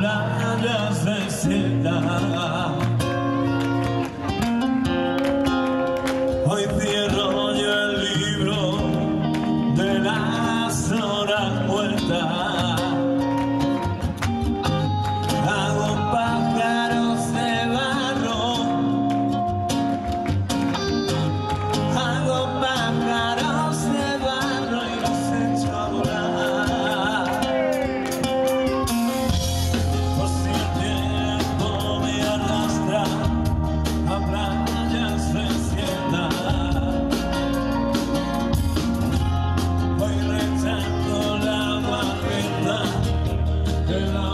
playas desiertas. Hoy cierro yo el libro de las horas muertas. Hago pájaros de barro, hago pájaros de barro y los echo a volar. Por si el tiempo me arrastra a playas desiertas. Voy rechazando la barrita de la